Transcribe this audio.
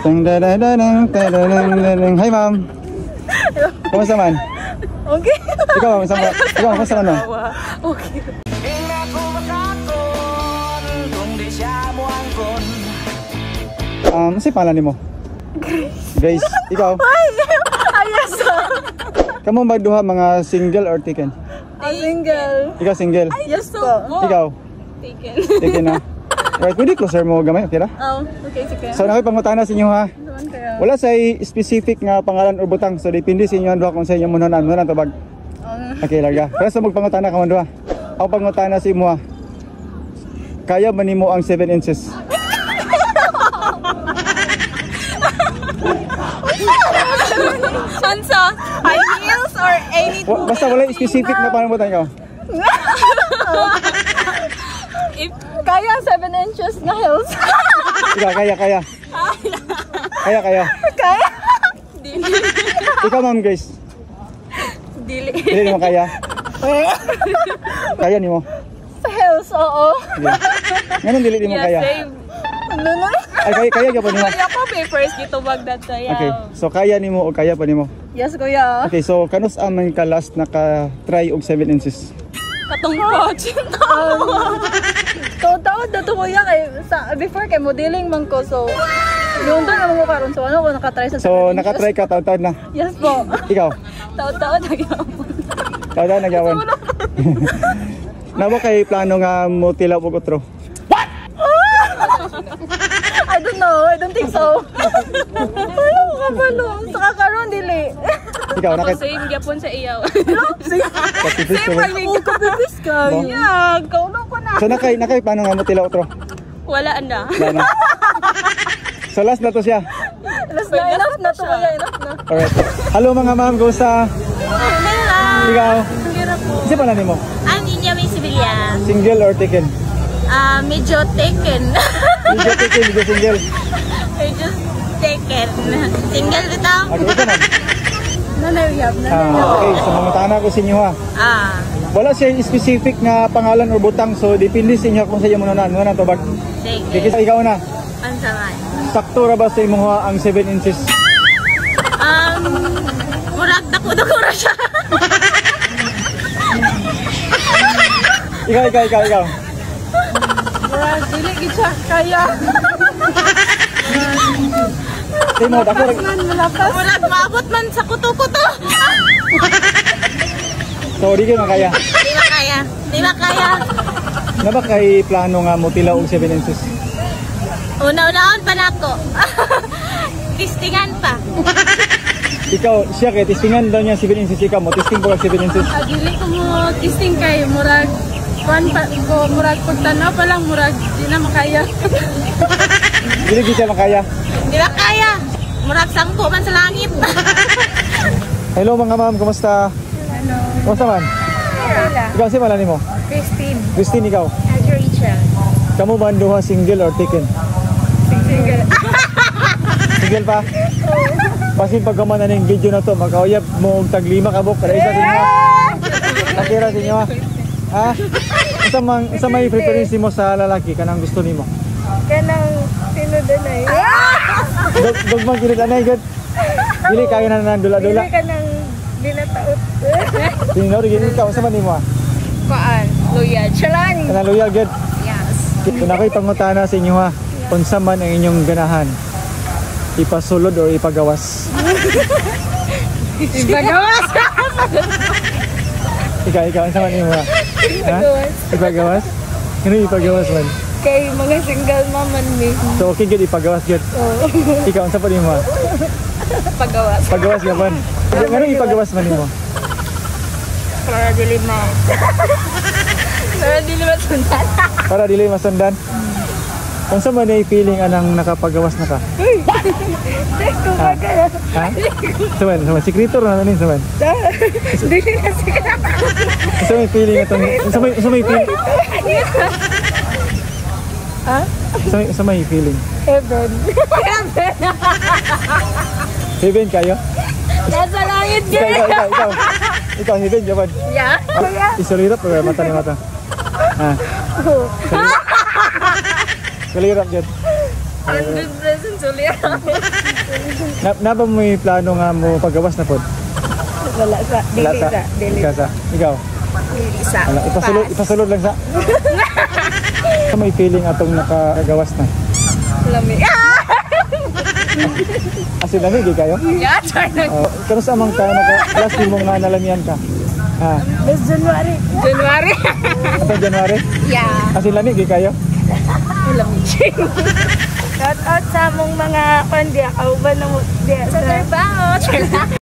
Hi ma'am. Kumusta man? Okay. Ikaw, kumusta man? Okay. Ano si pala mo? Grace. Ikaw? Ayos. Kamu ba duha mga single or taken? Single. Ikaw single? Yes po. Ikaw? Taken. Taken na. Right, pwede closer mo gamay, okay ra? Oh, okay, sige. So nakipangutana sa inyo ha. Wala sa specific nga pangalan o butang. So depende sa inyo duha kung sa inyo munonan tubag. Okay, larga. Pero sa magpangutana ka man duha. Ako pangutana sa imo ha. Kaya ba nimo ang 7 inches? Sansa, high heels or anything? Basta wala specific na pangalan ikaw. If kaya 7 inches na heels. Ikaw, kaya. Kaya. Kaya? Dili. Ikaw ma'am Grace. Dili. Dili mo kaya. Kaya nimo. Sa heels, oo. Ngayon dili mo kaya. Same. Ano? Ay kaya ka pa nimo. Kaya ko papers dito magdat saya. Okay. So kaya nimo o kaya pa nimo? Yes, kuya. Okay, so kanus man ka last naka-try og 7 inches? Katong coach. Taon na to kuya kay before kay modeling man ko so yung doon naman ko karon so ano ko nakatry sa So naka-try ka taon-taon na? Yes po. Ikaw? Taon nagyapon. Taon nagyapon. Nabo kay plano nga mo tilaw og otro? I don't know. I don't think so. Wala ko kabalo. Saka karon dili. Ikaw nakit. Same gyapon sa iyaw. Kapipis ko. Same kapipis ka. Yeah, kauno ko na. So nakay plano nga mo tilaw otro? Wala na. Plano. So last na to siya. Enough na to kuya, enough na. Alright. Hello mga ma'am, kumusta? Hello. Ikaw? Hirap po. Kasi pala nimo? Ang inya may civilian. Single or taken? Medyo taken. Medyo taken, medyo single. Medyo taken. Single dito? Okay, ito man. Nanayab. Okay, so mamutana ko sa inyo ha. Wala siya specific na pangalan o butang, so depende sa inyo kung sa iyo mununan. Mununan to bag. Sige. Kikita ikaw na. Ang saman. Sakto ra ba sa imo ang 7 inches? Murag dako-dako ra siya. Ikaw. Murag dili gid siya kaya. Timo, dako ra. Murag maabot man sa kuto-kuto. So di kayo makaya. Di ba kaya? Na ba kay plano nga mo tilaw og 7 inches? Una-unaon pa nako. Tistingan pa. Ikaw, siya kay testingan daw niya 7 inches, ikaw mo testing ko lang 7 inches. Dili ko mo tisting kay murag murag pagtanaw pa lang murag di na makaya. Dili di siya makaya. Di ba kaya? Murag sangko man sa langit. Hello mga ma'am, kumusta? Ano? Kumusta man? Wala. Ikaw si pala nimo? Christine, ikaw? Rachel. Kamu ba duha single or taken? Single. Single pa? Pasin pag kamana ng video na to, makauyab mo og tag 5 kabok para isa din mo. Nakira sa inyo ha. Ha? Sa may preference mo sa lalaki kanang gusto nimo? Kanang tinudanay. Dugmang tinudanay gud. Dili kayo na nandula-dula. Dili kanang dinataot. Tinor gid ikaw sa man nimo ha. Paan? Loyal. Chalan. Kanang loyal gud. Yes. Kung ako'y pangutana sa inyo ha, unsa man ang inyong ganahan? Ipasulod o ipagawas? Ipagawas! Ikaw, unsa man nimo ha? Ipagawas. Ipagawas? Ano ipagawas man? Kay mga single maman mi. So okay gud ipagawas gud. Ikaw, unsa pa nimo ha? Pagawas. Pagawas gaban. Ano ipagawas man nimo? Para dili ma. Para dili masundan. Para dili masundan. Unsa man ay feeling anang nakapagawas na ka? Teko Ha? Ha? Saman, sekreto ra nanin saman. Dili na sigara. Unsa may feeling atong unsa may feeling? Ha? Unsa may feeling? Heaven. Heaven kayo? Nasa langit yun. Ikaw, heaven jaban. Yeah. Isulirap pero mata ni mata. Ha. Kalirap jud. 100% sulir. Na ba mo yung plano nga mo paggawas na pod? Wala sa, Wala sa. Ikaw sa. Ikaw. Isa. Wala. Ipasulod lang sa. May feeling atong nakagawas na. Lami. Kasi lamig kayo? Yeah, China. Karon sa amang ka naka-last mo nga nalamian ka. Ha. This January. January? Atong January? Yeah. Kasi lamig kayo? Lami. Shout out sa mong mga pandi, kauban na mo. Sa trabaho.